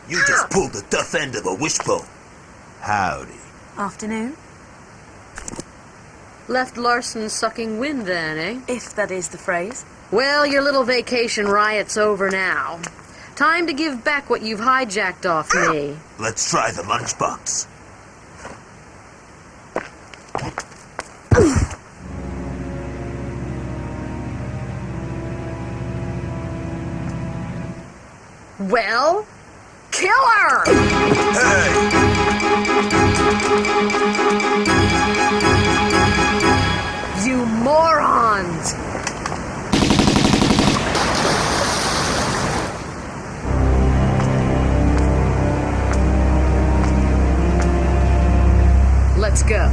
You just pulled the tough end of a wishbone. Howdy. Afternoon. Left Larson sucking wind then, eh? If that is the phrase. Well, your little vacation riot's over now. Time to give back what you've hijacked off me. Let's try the lunchbox. Well, kill her! Hey! You morons! Let's go.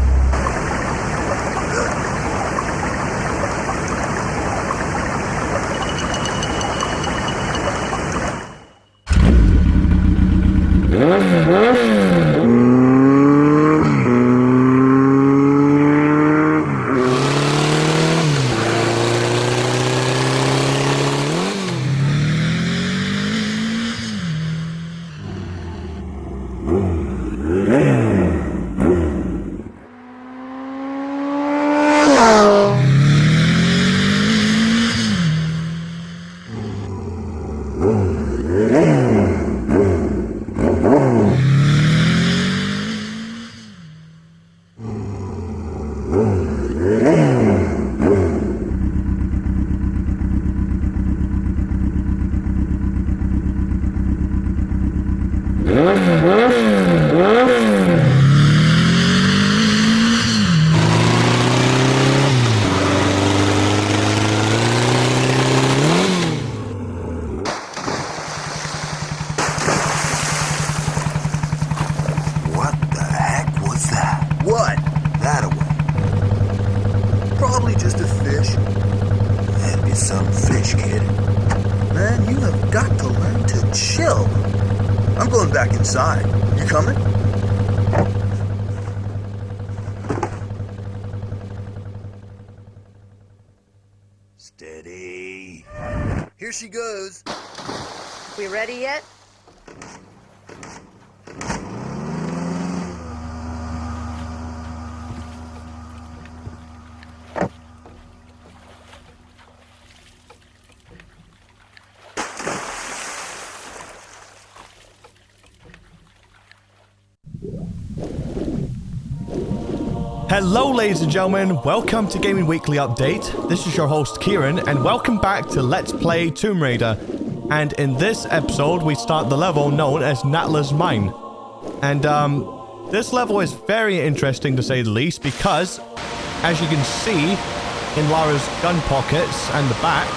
I'm going back inside. You coming? Steady. Here she goes. We ready yet? Hello ladies and gentlemen, welcome to Gaming Weekly Update. This is your host Kieran and welcome back to Let's Play Tomb Raider. And in this episode we start the level known as Natla's Mine. And this level is very interesting to say the least because as you can see in Lara's gun pockets and the back,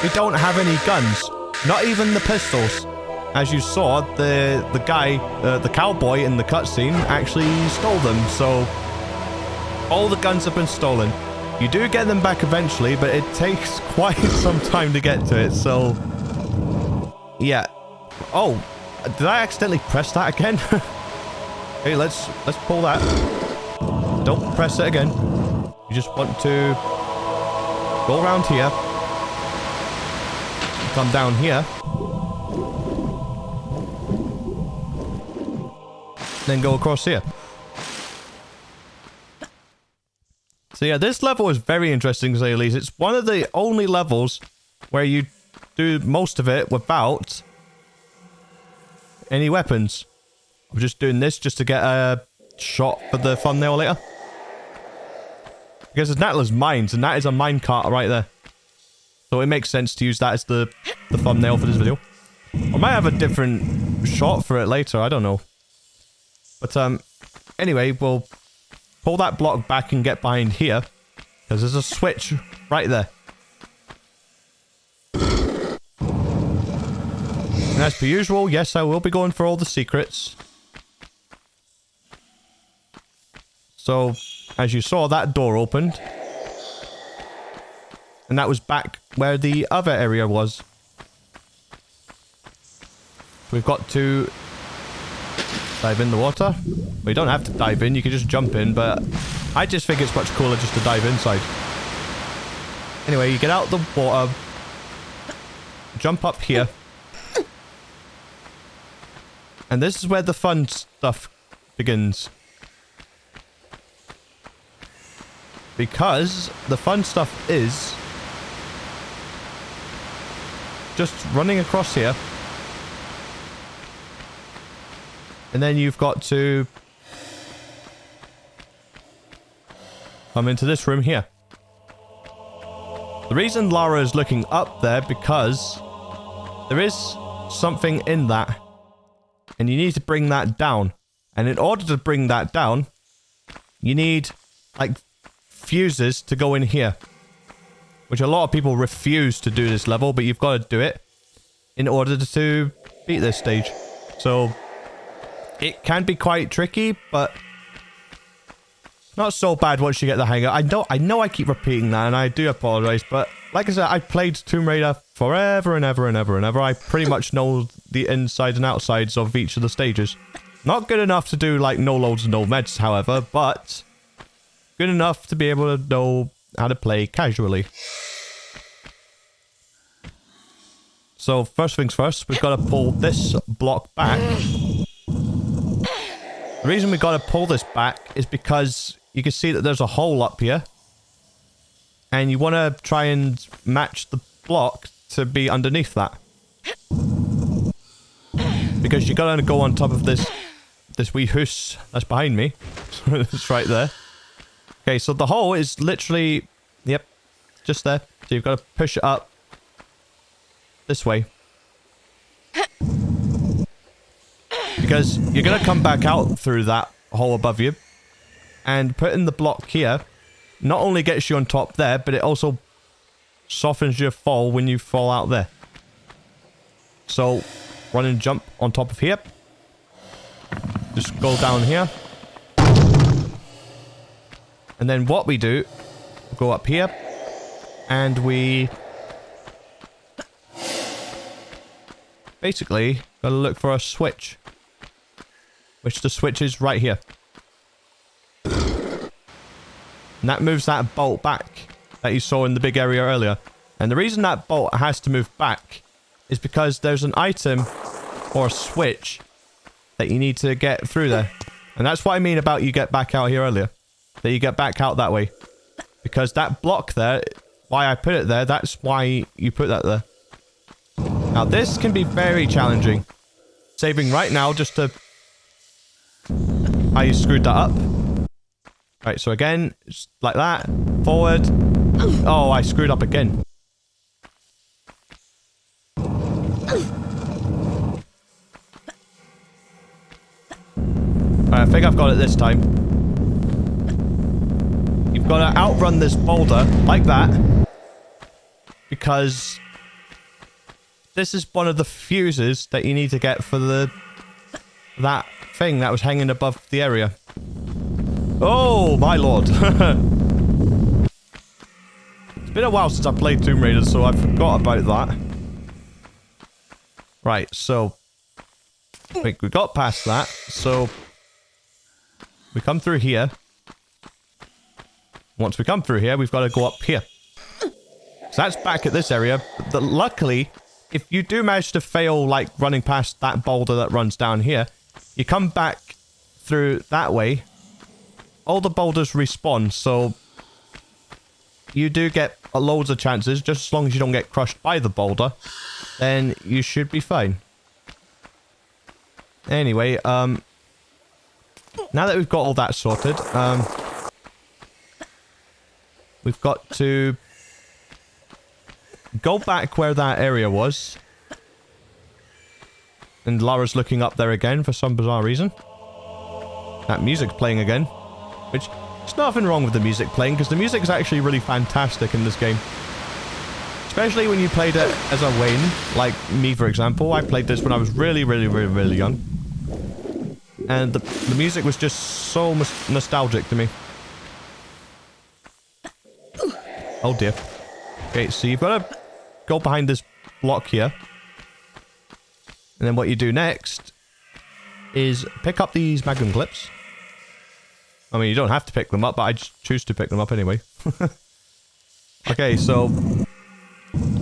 we don't have any guns, not even the pistols. As you saw, the guy, the cowboy in the cutscene actually stole them, so all the guns have been stolen. You do get them back eventually, but it takes quite some time to get to it, so yeah. Oh, did I accidentally press that again? Hey, let's pull that. Don't press it again. You just want to go around here. Come down here. Then go across here. So yeah, this level is very interesting to say the least. It's one of the only levels where you do most of it without any weapons. I'm just doing this just to get a shot for the thumbnail later. Because it's Natla's mines, and that is a minecart right there. So it makes sense to use that as the thumbnail for this video. I might have a different shot for it later, I don't know. But anyway, we'll pull that block back and get behind here. Because there's a switch right there. And as per usual, yes, I will be going for all the secrets. So, as you saw, that door opened. And that was back where the other area was. We've got to dive in the water. Well, you don't have to dive in, you can just jump in, but I just think it's much cooler just to dive inside. Anyway, you get out the water, jump up here, And this is where the fun stuff begins. Because the fun stuff is just running across here. And then you've got to come into this room here. The reason Lara is looking up there because there is something in that. And you need to bring that down. And in order to bring that down, you need, like, fuses to go in here. Which a lot of people refuse to do this level, but you've got to do it in order to beat this stage. So, it can be quite tricky, but not so bad once you get the hang of it. I know I keep repeating that, and I do apologize, but like I said, I played Tomb Raider forever and ever and ever and ever. I pretty much know the insides and outsides of each of the stages. Not good enough to do, like, no loads and no meds, however, but good enough to be able to know how to play casually. So, first things first, we've got to pull this block back. The reason we got to pull this back is because you can see that there's a hole up here. And you want to try and match the block to be underneath that. Because you got to go on top of this wee hoose that's behind me. It's right there. Okay, so the hole is literally, yep, just there. So you've got to push it up this way. Because you're going to come back out through that hole above you. And putting the block here not only gets you on top there, but it also softens your fall when you fall out there. So, run and jump on top of here. Just go down here. And then what we do, we'll go up here. And we basically gotta look for a switch. Which the switch is right here. And that moves that bolt back that you saw in the big area earlier. And the reason that bolt has to move back is because there's an item or a switch that you need to get through there. And that's what I mean about you get back out here earlier. That you get back out that way. Because that block there, why I put it there, that's why you put that there. Now this can be very challenging. Saving right now just to... I screwed that up. Right, so again, just like that. Forward. Oh, I screwed up again. Right, I think I've got it this time. You've got to outrun this boulder like that. Because this is one of the fuses that you need to get for that thing that was hanging above the area. Oh, my lord. It's been a while since I played Tomb Raider, so I forgot about that. Right, so... I think we got past that, so... We come through here. Once we come through here, we've got to go up here. So that's back at this area. But luckily, if you do manage to fail, like, running past that boulder that runs down here, you come back through that way... All the boulders respawn, so you do get loads of chances. Just as long as you don't get crushed by the boulder, then you should be fine. Anyway, now that we've got all that sorted, we've got to go back where that area was. And Lara's looking up there again for some bizarre reason. That music's playing again. Which, there's nothing wrong with the music playing, because the music is actually really fantastic in this game. Especially when you played it as a Wayne, like me for example. I played this when I was really young. And the music was just so nostalgic to me. Oh dear. Okay, so you've got to go behind this block here. And then what you do next is pick up these magnum clips. I mean, you don't have to pick them up, but I just choose to pick them up anyway. Okay, so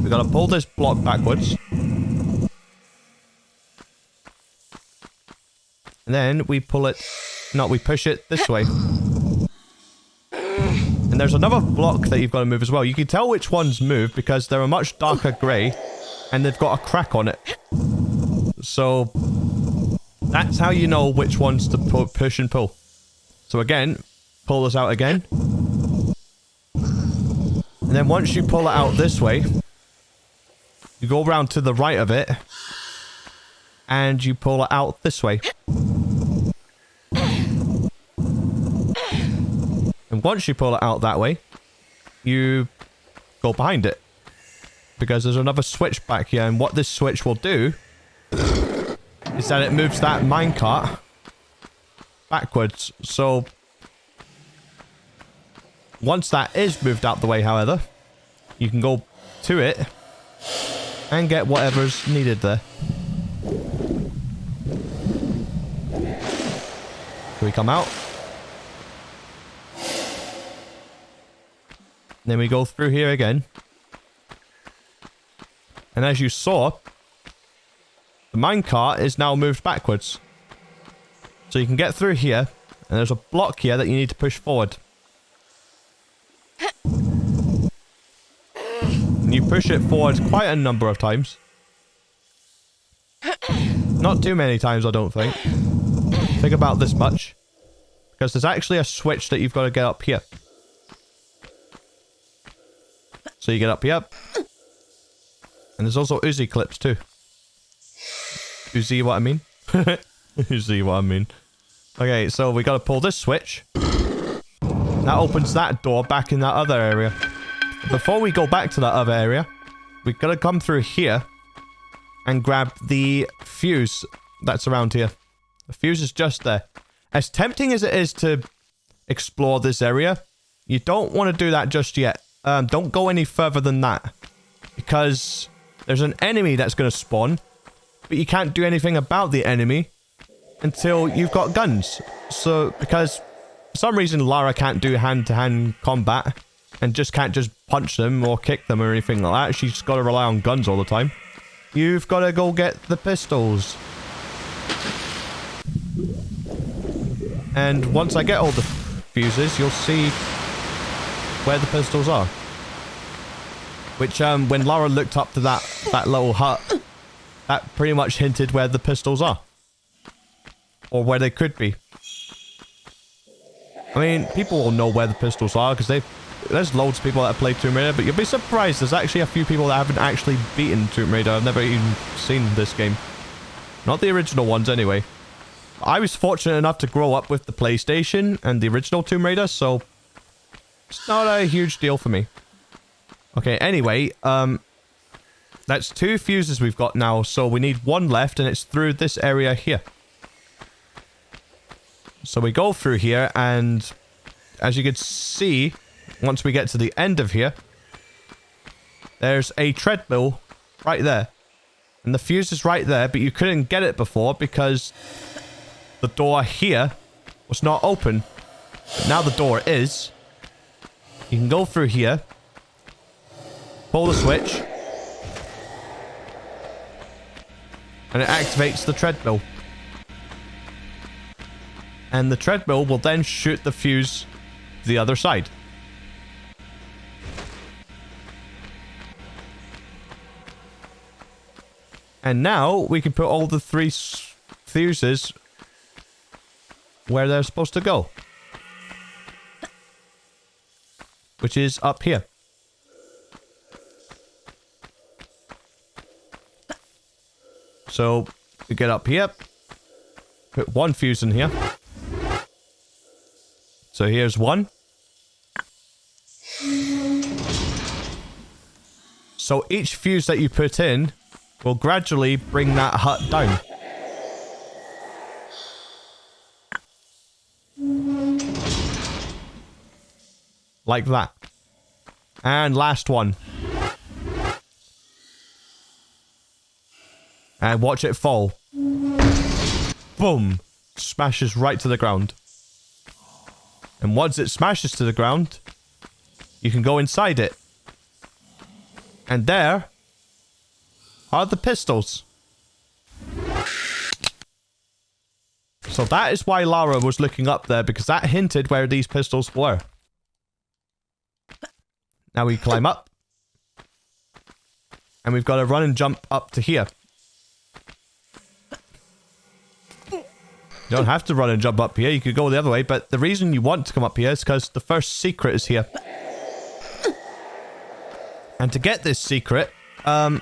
we gotta pull this block backwards. And then we pull it... No, we push it this way. And there's another block that you've got to move as well. You can tell which ones move because they're a much darker grey. And they've got a crack on it. So... that's how you know which ones to push and pull. So again, pull this out again. And then once you pull it out this way, you go around to the right of it, and you pull it out this way. And once you pull it out that way, you go behind it. Because there's another switch back here, and what this switch will do is that it moves that minecart backwards. So once that is moved out the way, however, you can go to it and get whatever's needed there. So we come out. Then we go through here again. And as you saw, the minecart is now moved backwards. So you can get through here, and there's a block here that you need to push forward. And you push it forward quite a number of times. Not too many times, I don't think. Think about this much. Because there's actually a switch that you've got to get up here. So you get up here. And there's also Uzi clips too. You see what I mean? You see what I mean? Okay, so we gotta pull this switch. That opens that door back in that other area. Before we go back to that other area, we gotta come through here and grab the fuse that's around here. The fuse is just there. As tempting as it is to explore this area, you don't want to do that just yet. Don't go any further than that. Because there's an enemy that's gonna spawn. But you can't do anything about the enemy until you've got guns. So, because for some reason Lara can't do hand-to-hand combat and just can't just punch them or kick them or anything like that. She's got to rely on guns all the time. You've got to go get the pistols. And once I get all the fuses, you'll see where the pistols are. Which, when Lara looked up to that little hut, that pretty much hinted where the pistols are. Or where they could be. I mean, people will know where the pistols are, because there's loads of people that have played Tomb Raider, but you'll be surprised there's actually a few people that haven't actually beaten Tomb Raider. I've never even seen this game. Not the original ones, anyway. I was fortunate enough to grow up with the PlayStation and the original Tomb Raider, so it's not a huge deal for me. Okay, anyway, that's 2 fuses we've got now, so we need 1 left, and it's through this area here. So we go through here, and as you can see, once we get to the end of here, there's a treadmill right there. And the fuse is right there, but you couldn't get it before because the door here was not open. But now the door is. You can go through here, pull the switch, and it activates the treadmill. And the treadmill will then shoot the fuse to the other side. And now we can put all the 3 fuses where they're supposed to go. Which is up here. So, we get up here. Put 1 fuse in here. So here's 1. So each fuse that you put in will gradually bring that hut down. Like that. And last one. And watch it fall. Boom. Smashes right to the ground. And once it smashes to the ground, you can go inside it. And there are the pistols. So that is why Lara was looking up there, because that hinted where these pistols were. Now we climb up. And we've got to run and jump up to here. You don't have to run and jump up here. You could go the other way. But the reason you want to come up here is because the first secret is here. And to get this secret, as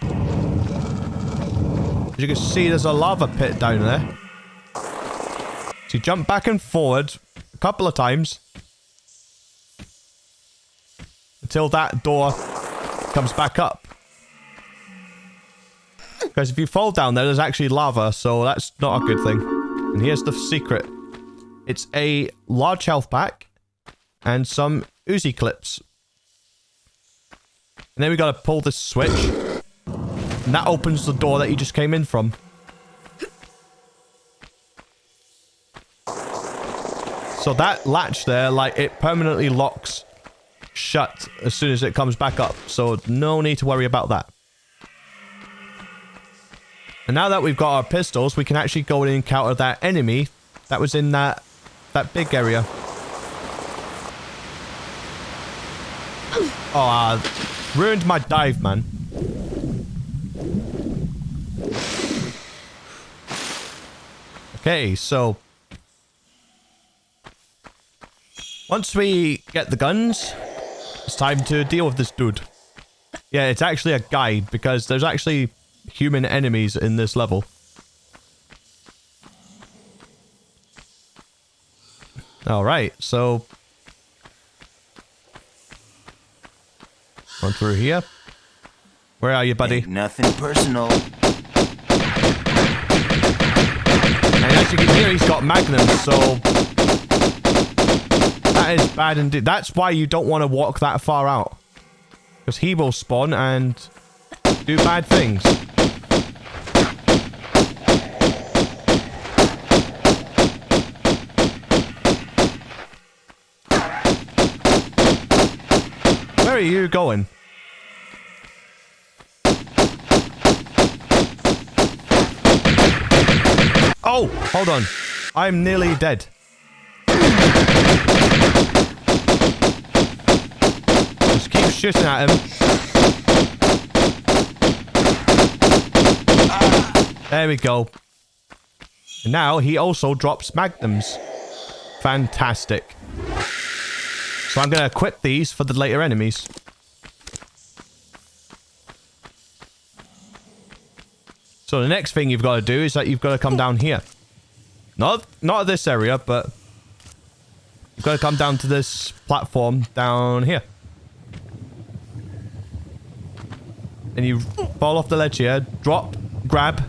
you can see, there's a lava pit down there. So you jump back and forward a couple of times until that door comes back up. Because if you fall down there, there's actually lava, so that's not a good thing. And here's the secret. It's a large health pack and some Uzi clips. And then we gotta pull this switch. And that opens the door that you just came in from. So that latch there, like, it permanently locks shut as soon as it comes back up. So no need to worry about that. And now that we've got our pistols, we can actually go and encounter that enemy that was in that big area. Oh, ruined my dive, man. Okay, so once we get the guns, it's time to deal with this dude. Yeah, it's actually a guide because there's actually human enemies in this level. Alright, so run through here. Where are you, buddy? Ain't nothing personal. And as you can hear, he's got magnums, so that is bad indeed. That's why you don't want to walk that far out. Because he will spawn and do bad things. Where are you going? Oh, hold on. I'm nearly dead. Just keep shooting at him. There we go. And now he also drops magnums. Fantastic. So I'm going to equip these for the later enemies. So the next thing you've got to do is that you've got to come down here. Not this area, but you've got to come down to this platform down here. And you fall off the ledge here, drop, grab.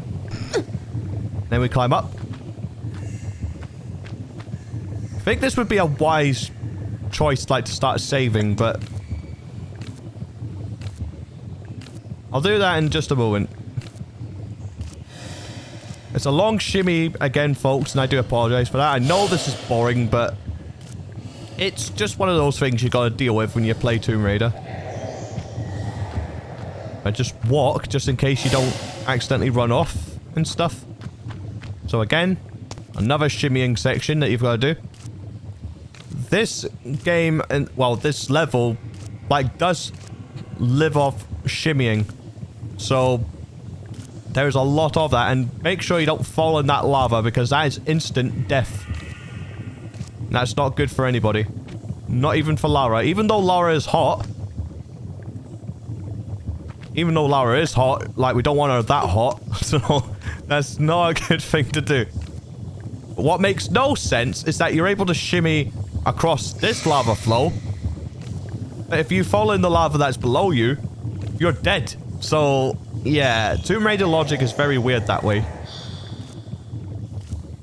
Then we climb up. I think this would be a wise choice, like, to start saving, but I'll do that in just a moment. It's a long shimmy again, folks, and I do apologize for that. I know this is boring, but it's just one of those things you gotta deal with when you play Tomb Raider. I just walk, just in case you don't accidentally run off and stuff. So again, another shimmying section that you've got to do. This game, and well, this level, like, does live off shimmying. So there's a lot of that, and make sure you don't fall in that lava, because that is instant death. That's not good for anybody. Not even for Lara. Even though Lara is hot. Even though Lara is hot, like, we don't want her that hot. So that's not a good thing to do. But what makes no sense is that you're able to shimmy across this lava flow. But if you fall in the lava that's below you, you're dead. So yeah, Tomb Raider logic is very weird that way.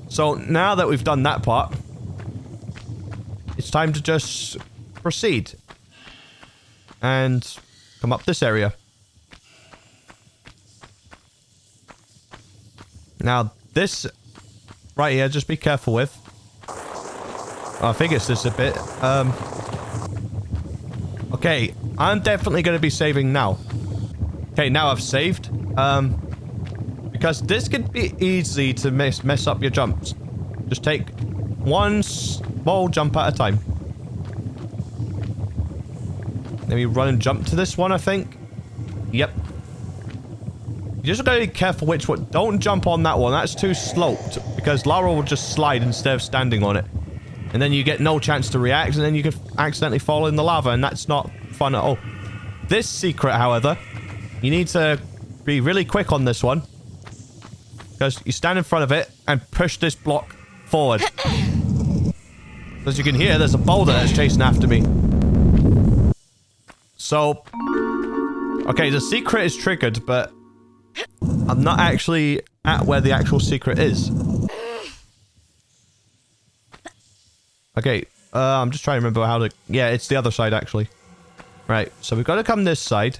So now that we've done that part, it's time to just proceed and come up this area. Now this right here, just be careful with. I think it's this a bit. Okay, I'm definitely going to be saving now. Okay, now I've saved. Because this could be easy to mess up your jumps. Just take one small jump at a time. Maybe run and jump to this one, I think. Yep. You just gotta be careful which one. Don't jump on that one. That's too sloped. Because Lara will just slide instead of standing on it. And then you get no chance to react. And then you could accidentally fall in the lava. And that's not fun at all. This secret, however, you need to be really quick on this one. Because you stand in front of it and push this block forward. As you can hear, there's a boulder that's chasing after me. So, okay, the secret is triggered, but I'm not actually at where the actual secret is. Okay, I'm just trying to remember how to... Yeah, it's the other side, actually. Right, so we've got to come this side.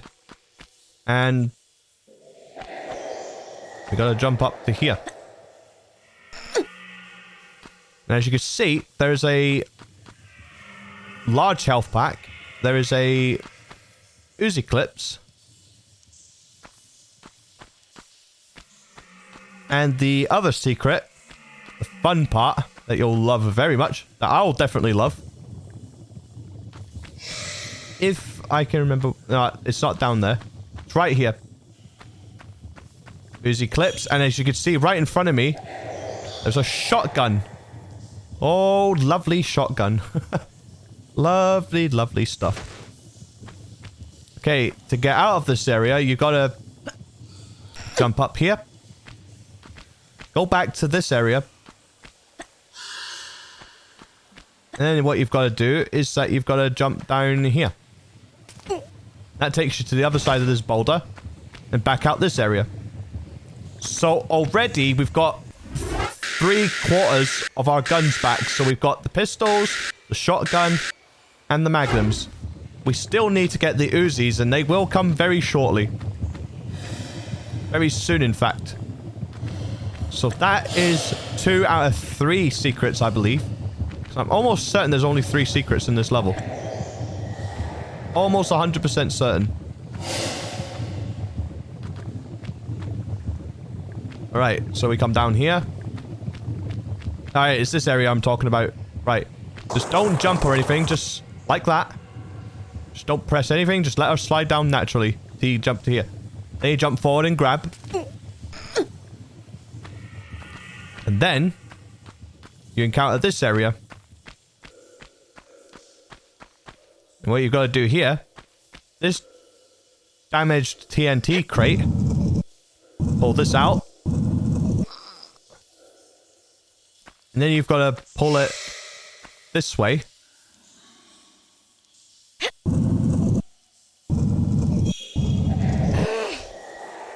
And... we got to jump up to here. And as you can see, there's a large health pack. There is a Uzi clips. And the other secret, the fun part that you'll love very much, that I'll definitely love. If I can remember, no, it's not down there. It's right here. Uzi clips, and as you can see right in front of me, there's a shotgun. Oh, lovely shotgun. Lovely, lovely stuff. Okay, to get out of this area, you gotta jump up here. Go back to this area. And then what you've got to do is that you've got to jump down here. That takes you to the other side of this boulder. And back out this area. So already we've got 3/4 of our guns back. So we've got the pistols, the shotgun, and the magnums. We still need to get the Uzis, and they will come very shortly. Very soon, in fact. So that is 2 out of 3 secrets, I believe. So I'm almost certain there's only 3 secrets in this level. Almost 100% certain. Alright, so we come down here. Alright, it's this area I'm talking about. Right. Just don't jump or anything, just like that. Just don't press anything, just let her slide down naturally. Till you jump to here. Then you jump forward and grab. And then you encounter this area. And what you've got to do here, this damaged TNT crate, pull this out. And then you've got to pull it this way.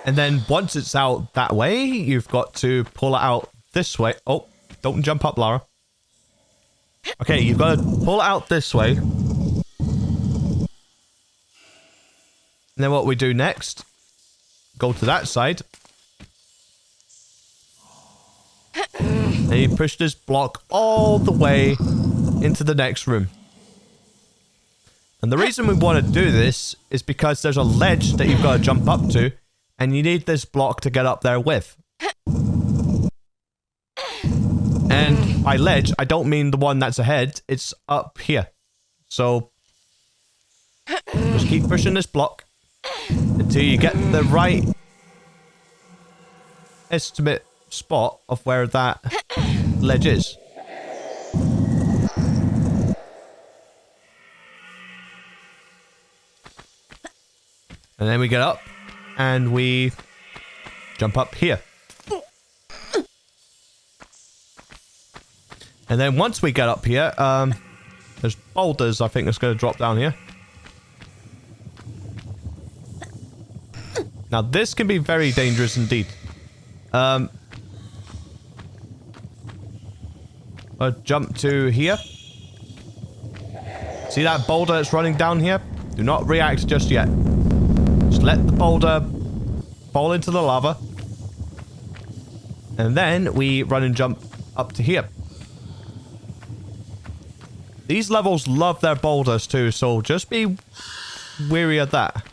And then once it's out that way, you've got to pull it out this way. Oh, don't jump up, Lara. Okay, you've got to pull it out this way. And then what we do next, go to that side. And you push this block all the way into the next room. And the reason we want to do this is because there's a ledge that you've got to jump up to. And you need this block to get up there with. And by ledge, I don't mean the one that's ahead. It's up here. So, just keep pushing this block until you get the right estimate spot of where that ledge is. And then we get up. And we jump up here. And then once we get up here, there's boulders, I think, that's going to drop down here. Now, this can be very dangerous indeed. I'll jump to here. See that boulder that's running down here? Do not react just yet. Just let the boulder fall into the lava. And then we run and jump up to here. These levels love their boulders too, so just be wary of that.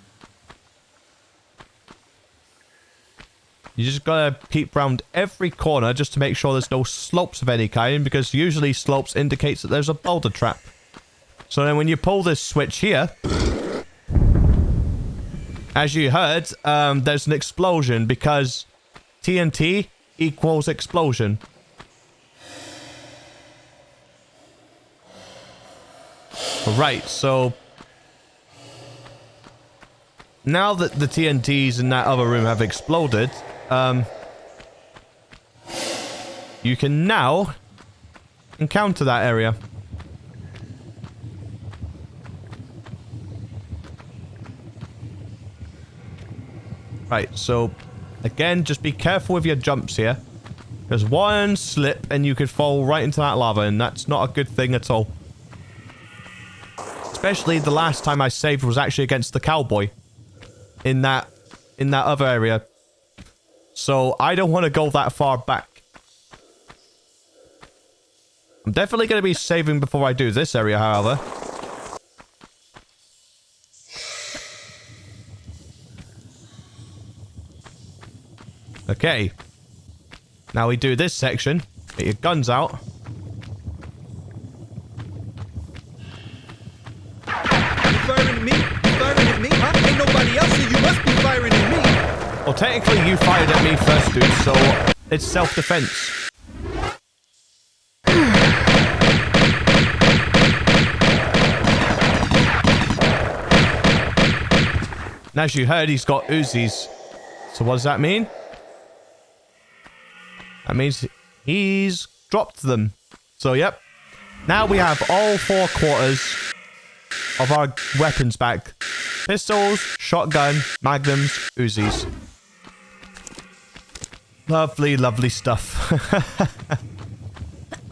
You just gotta peep around every corner just to make sure there's no slopes of any kind, because usually slopes indicates that there's a boulder trap. So then when you pull this switch here, as you heard, there's an explosion because TNT equals explosion. Right, so now that the TNTs in that other room have exploded, you can now encounter that area. Right, so again, just be careful with your jumps here. There's one slip and you could fall right into that lava, and that's not a good thing at all. Especially the last time I saved was actually against the cowboy in that other area. So I don't want to go that far back. I'm definitely going to be saving before I do this area, however. Okay. Now we do this section. Get your guns out. Firing at me? Firing at me? Huh? Ain't nobody else here. You must be firing at me. Well, technically you fired at me first, dude, so it's self-defense. And as you heard, he's got Uzis. So what does that mean? That means he's dropped them. So, yep. Now we have all 4 quarters of our weapons back. Pistols, shotgun, magnums, Uzis. Lovely, lovely stuff.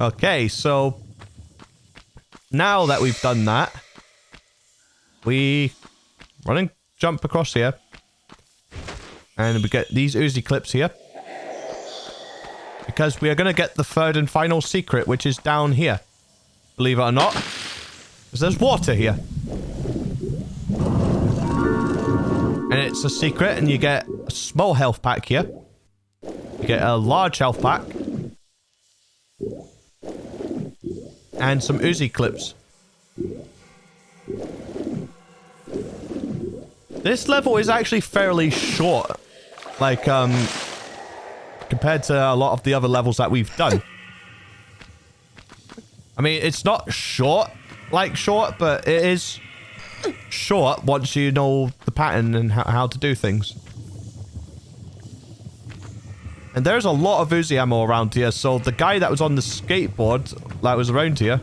Okay, so now that we've done that, we run and jump across here. And we get these Uzi clips here. Because we are going to get the third and final secret, which is down here. Believe it or not. Because there's water here. And it's a secret, and you get a small health pack here. You get a large health pack. And some Uzi clips. This level is actually fairly short. Like, compared to a lot of the other levels that we've done. I mean, it's not short, but it is short once you know the pattern and how to do things. And there's a lot of Uzi ammo around here, so the guy that was on the skateboard that was around here,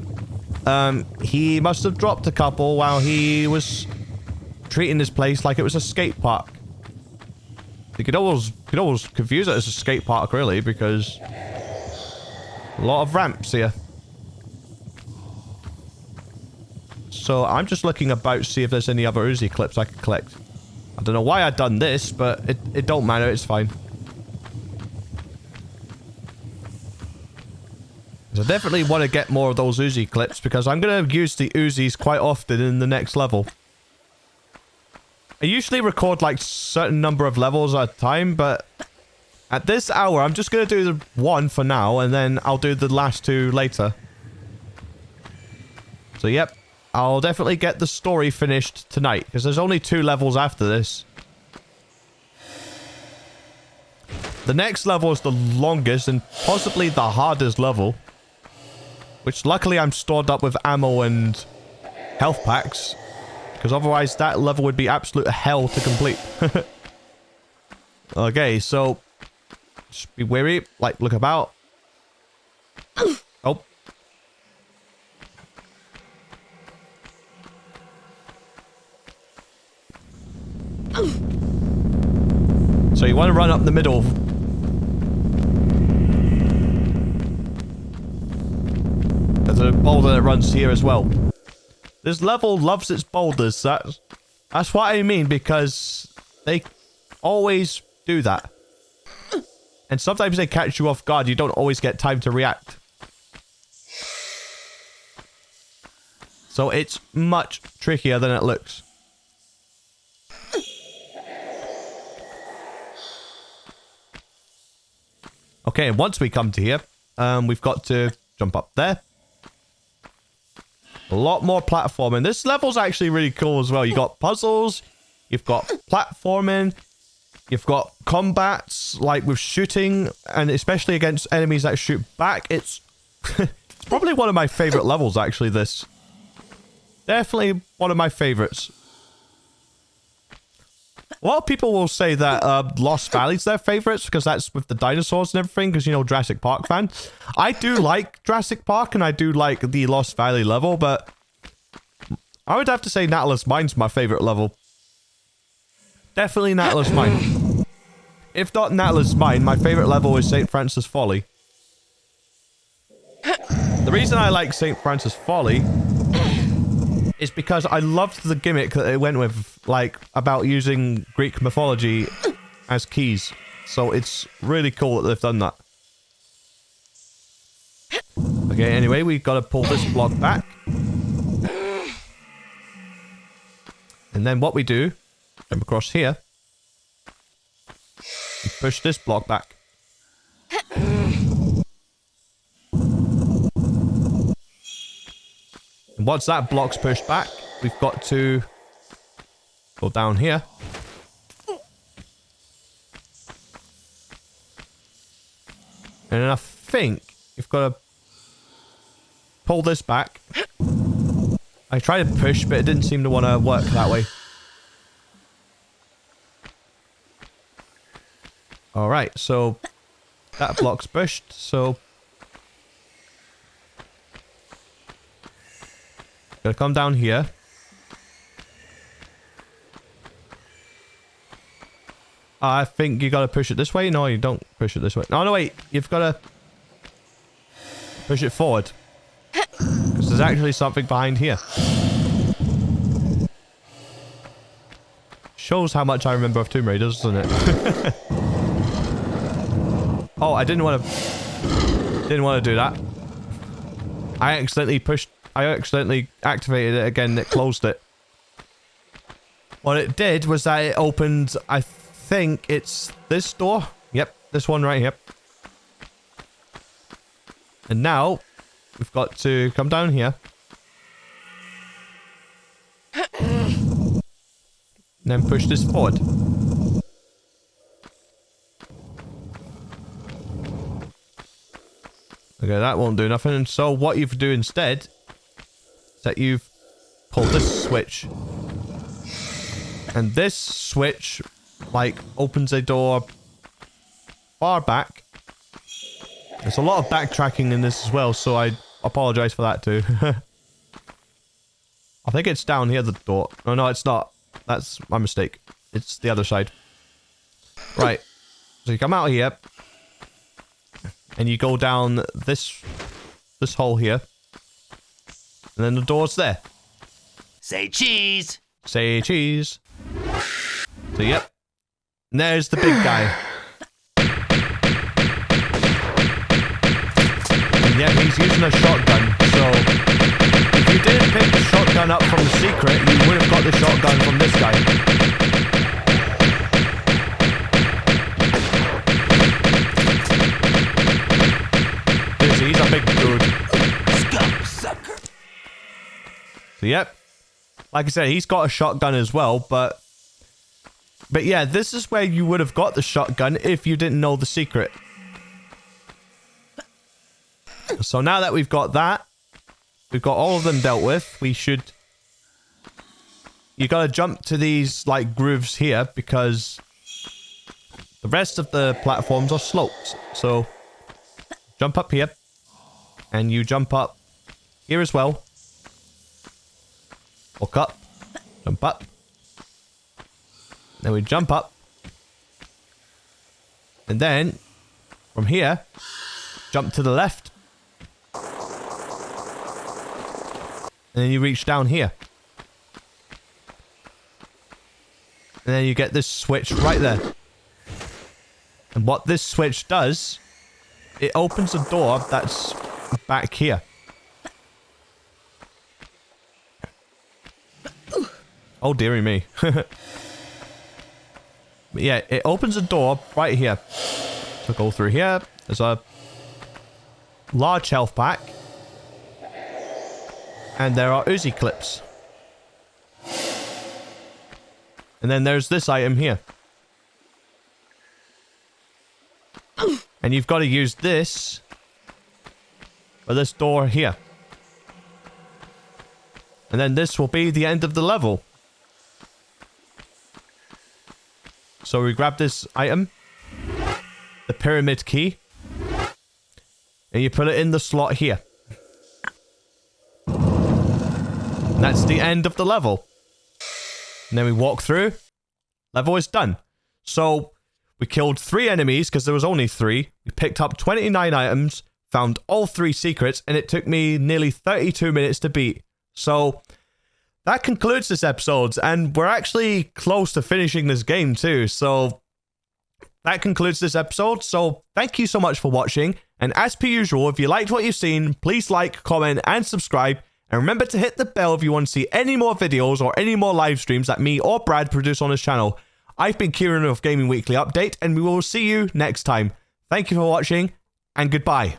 he must have dropped a couple while he was treating this place like it was a skate park. You could always confuse it as a skate park, really, because a lot of ramps here. So I'm just looking about to see if there's any other Uzi clips I can collect. I don't know why I've done this, but it don't matter, it's fine. So I definitely want to get more of those Uzi clips, because I'm going to use the Uzis quite often in the next level. I usually record like certain number of levels at a time, but at this hour, I'm just going to do the one for now, and then I'll do the last 2 later. So, yep, I'll definitely get the story finished tonight, because there's only 2 levels after this. The next level is the longest and possibly the hardest level, which luckily I'm stored up with ammo and health packs. Because otherwise that level would be absolute hell to complete. Okay, so just be wary. Like, look about. Oh. So you want to run up the middle. There's a boulder that runs here as well. This level loves its boulders. That's what I mean, because they always do that. And sometimes they catch you off guard. You don't always get time to react. So it's much trickier than it looks. Okay, and once we come to here, we've got to jump up there. A lot more platforming. This level's actually really cool as well. You got puzzles, you've got platforming, you've got combats, like with shooting, and especially against enemies that shoot back. It's it's probably one of my favorite levels, actually, this. Definitely one of my favorites. A lot of people will say that Lost Valley's their favorites because that's with the dinosaurs and everything, because, you know, Jurassic Park fan. I do like Jurassic Park and I do like the Lost Valley level, but I would have to say Natla's Mine's my favorite level. Definitely Natla's Mine. If not Natla's Mine, my favorite level is St. Francis Folly. The reason I like St. Francis Folly is because I loved the gimmick that it went with, like, about using Greek mythology as keys. So it's really cool that they've done that. Okay, anyway, we've got to pull this block back. And then what we do, jump across here, and push this block back. And once that block's pushed back, we've got to go down here. And then I think you've got to pull this back. I tried to push, but it didn't seem to want to work that way. Alright, so that block's pushed, so gotta come down here. I think you gotta push it this way. No, you don't push it this way. No, wait. You've gotta push it forward. Because there's actually something behind here. Shows how much I remember of Tomb Raider, doesn't it? Oh, I didn't want to do that. I accidentally activated it again. It closed it. What it did was that it opened, I think it's this door. Yep, this one right here. And now we've got to come down here. And then push this forward. Okay, that won't do nothing. And so what you do instead is that you've pulled this switch. And this switch, like, opens a door far back. There's a lot of backtracking in this as well, so I apologize for that too. I think it's down here, the door. Oh, no, it's not. That's my mistake. It's the other side. Right. So you come out here. And you go down this hole here. And then the door's there. Say cheese. Say cheese. So, yep. And there's the big guy. And yep, he's using a shotgun. So, if you didn't pick the shotgun up from the secret, you would have got the shotgun from this guy. He's a big dude. Scum sucker. So, yep. Like I said, he's got a shotgun as well, but yeah, this is where you would have got the shotgun if you didn't know the secret. So now that we've got that, we've got all of them dealt with, we should... You gotta jump to these, like, grooves here, because the rest of the platforms are slopes. So, jump up here. And you jump up here as well. Walk up. Jump up. Then we jump up. And then, from here, jump to the left. And then you reach down here. And then you get this switch right there. And what this switch does, it opens a door that's back here. Oh, dearie me. But yeah, it opens a door right here. So go through here, There's a large health pack. And there are Uzi clips. And then there's this item here. And you've got to use this for this door here. And then this will be the end of the level. So we grab this item, the pyramid key, and you put it in the slot here. And that's the end of the level. And then we walk through. Level is done. So we killed 3 enemies because there was only 3. We picked up 29 items, found all 3 secrets, and it took me nearly 32 minutes to beat. So that concludes this episode, and we're actually close to finishing this game too. So that concludes this episode. So thank you so much for watching. And as per usual, if you liked what you've seen, please like, comment, and subscribe. And remember to hit the bell if you want to see any more videos or any more live streams that me or Brad produce on this channel. I've been Kieran of Gaming Weekly Update, and we will see you next time. Thank you for watching, and goodbye.